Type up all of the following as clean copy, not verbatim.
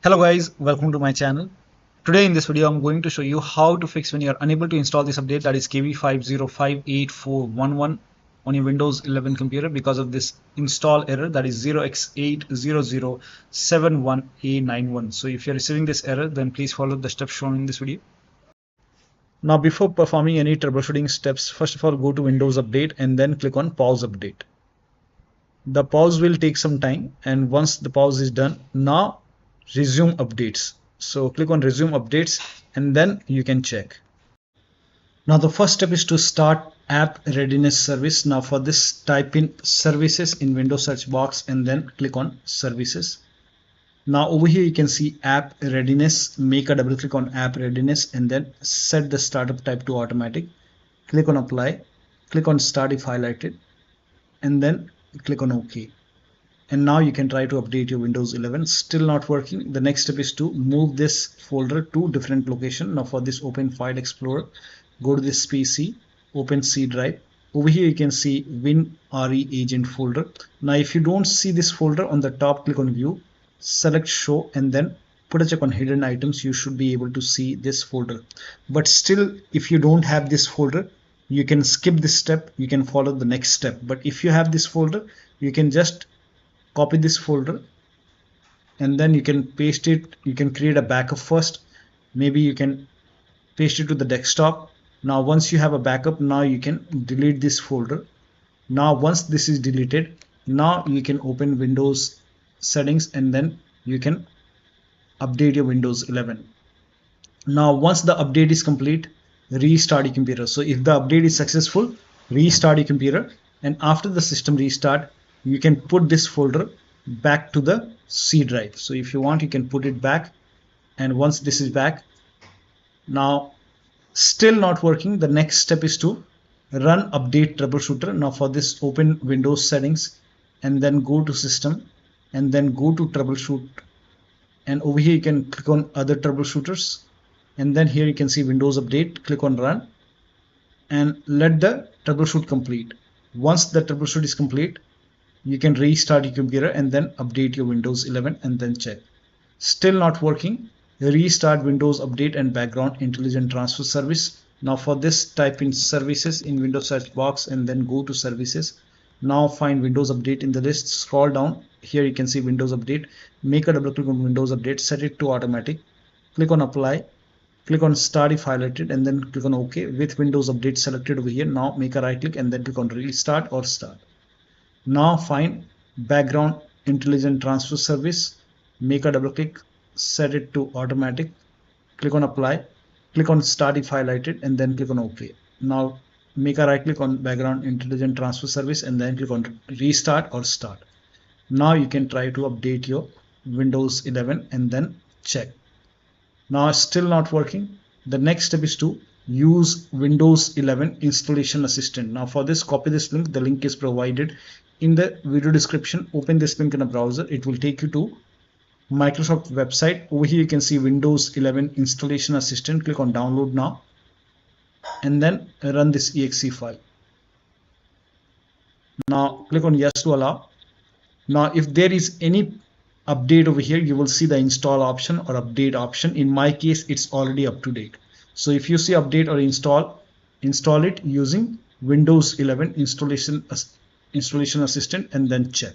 Hello guys, welcome to my channel. Today in this video I'm going to show you how to fix when you are unable to install this update, that is KB5058411 on your Windows 11 computer because of this install error, that is 0x80071a91. So if you're receiving this error, then please follow the steps shown in this video. Now before performing any troubleshooting steps, first of all go to Windows Update and then click on Pause Update. The pause will take some time, and once the pause is done, now resume updates. So click on resume updates and then you can check. Now the first step is to start app readiness service. Now for this, type in services in Windows search box and then click on services. Now over here you can see app readiness. Make a double click on app readiness and then set the startup type to automatic. Click on apply, click on start if highlighted, and then click on OK. And now you can try to update your Windows 11. Still not working. The next step is to move this folder to different location. Now for this, open File Explorer, go to this PC, open C drive. Over here you can see WinREAgent folder. Now if you don't see this folder, on the top click on View, select Show, and then put a check on Hidden Items. You should be able to see this folder. But still, if you don't have this folder, you can skip this step. You can follow the next step. But if you have this folder, you can just copy this folder and then you can paste it. You can create a backup first. Maybe you can paste it to the desktop. Now once you have a backup, now you can delete this folder. Now once this is deleted, now you can open Windows settings and then you can update your Windows 11. Now once the update is complete, restart your computer. So if the update is successful, restart your computer, and after the system restart, you can put this folder back to the C drive. So if you want, you can put it back, and once this is back, now still not working, the next step is to run update troubleshooter. Now for this, open Windows settings and then go to system and then go to troubleshoot, and over here you can click on other troubleshooters, and then here you can see Windows Update. Click on run and let the troubleshoot complete. Once the troubleshoot is complete, you can restart your computer and then update your Windows 11 and then check. Still not working, restart Windows Update and Background Intelligent Transfer Service. Now for this, type in services in Windows search box and then go to services. Now find Windows Update in the list, scroll down, here you can see Windows Update. Make a double click on Windows Update, set it to automatic, click on apply, click on start if highlighted, and then click on OK. With Windows Update selected over here, now make a right click and then click on restart or start. Now find Background Intelligent Transfer Service, make a double click, set it to automatic, click on apply, click on start if highlighted, and then click on OK. Now make a right click on Background Intelligent Transfer Service and then click on restart or start. Now you can try to update your Windows 11 and then check. Now still not working. The next step is to use Windows 11 installation assistant. Now for this, copy this link. The link is provided in the video description. Open this link in a browser. It will take you to Microsoft website. Over here you can see Windows 11 installation assistant. Click on download now and then run this exe file. Now click on yes to allow. Now if there is any update over here, you will see the install option or update option. In my case, it's already up to date. So if you see update or install it using Windows 11 installation assistant and then check.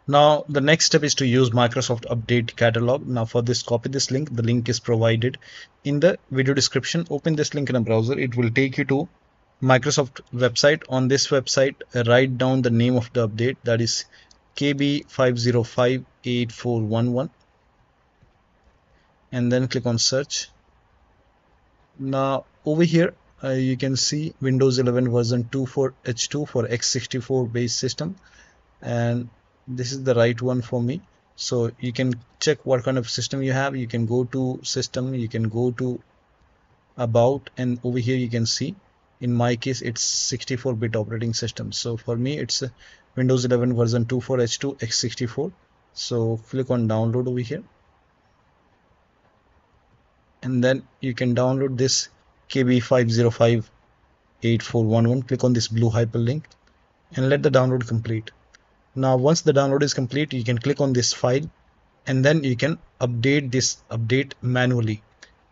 Now the next step is to use Microsoft Update Catalog. Now for this, copy this link. The link is provided in the video description. Open this link in a browser. It will take you to Microsoft website. On this website, write down the name of the update, that is KB5058411, and then click on search. Now over here you can see Windows 11 version 24H2 for x64 based system, and this is the right one for me. So you can check what kind of system you have. You can go to system, you can go to about, and over here you can see, in my case it's 64-bit operating system. So for me it's Windows 11 version 24H2 x64. So click on download over here, and then you can download this KB5058411. Click on this blue hyperlink and let the download complete. Now once the download is complete, you can click on this file and then you can update this update manually,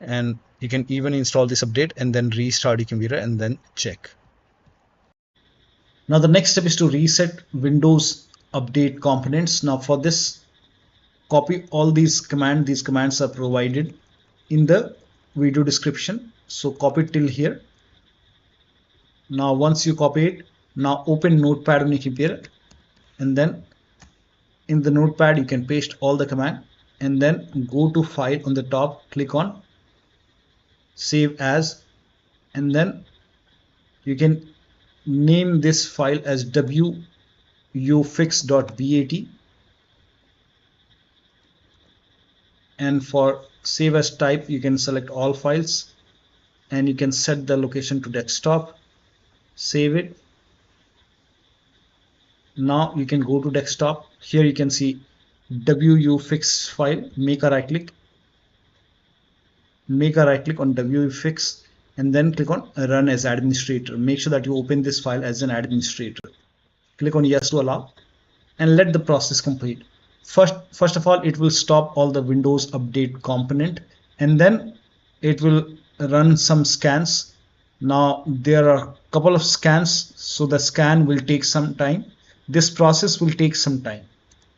and you can even install this update and then restart your computer and then check. Now the next step is to reset Windows update components. Now for this, copy all these commands. These commands are provided in the video description, so copy it till here. Now once you copy it, now open Notepad on your computer, and then in the Notepad you can paste all the command, and then go to File on the top, click on Save As, and then you can name this file as wuauserv.bat, and for save as type you can select all files, and you can set the location to desktop. Save it. Now you can go to desktop. Here you can see wuauserv file. Make a right click on wuauserv, and then click on Run as Administrator. Make sure that you open this file as an administrator. Click on Yes to allow, and let the process complete. First of all, it will stop all the Windows update component, and then it will run some scans. Now there are a couple of scans, so the scan will take some time. This process will take some time.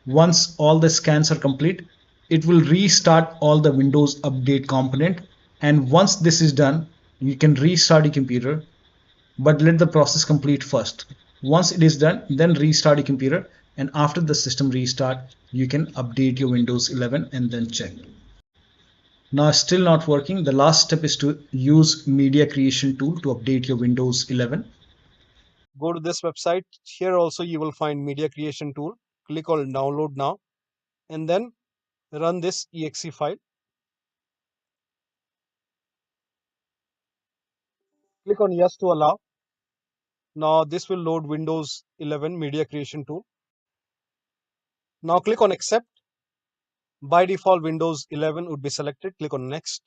Once all the scans are complete, it will restart all the Windows update component, and once this is done, you can restart your computer, but let the process complete first. Once it is done, then restart your computer, and after the system restart, you can update your Windows 11 and then check. Now still not working. The last step is to use Media Creation tool to update your Windows 11. Go to this website. Here also you will find Media Creation tool. Click on Download Now, and then run this exe file. Click on Yes to allow. Now this will load Windows 11 Media Creation tool. Now click on Accept. By default, Windows 11 would be selected. Click on Next.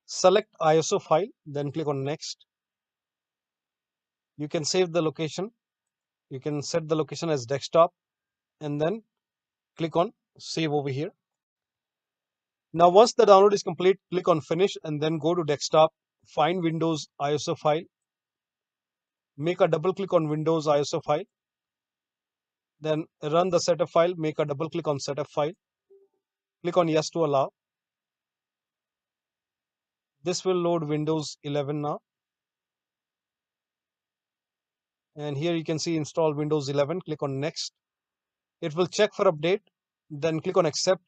Select ISO file, then click on Next. You can save the location. You can set the location as desktop, and then click on Save over here. Now once the download is complete, click on Finish, and then go to Desktop. Find Windows ISO file. Make a double click on Windows ISO file. Then run the setup file. Make a double click on setup file. Click on Yes to allow. This will load Windows 11 now. And here you can see install Windows 11. Click on Next. It will check for update. Then click on Accept.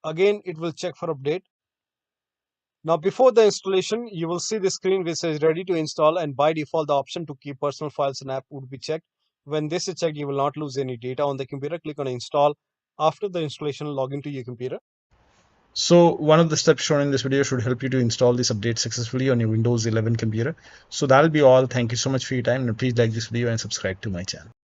Again, it will check for update. Now before the installation, you will see the screen which says ready to install, and by default the option to keep personal files and app would be checked. When this is checked, you will not lose any data on the computer. Click on Install. After the installation, log into your computer. So one of the steps shown in this video should help you to install this update successfully on your Windows 11 computer. So that'll be all. Thank you so much for your time, and please like this video and subscribe to my channel.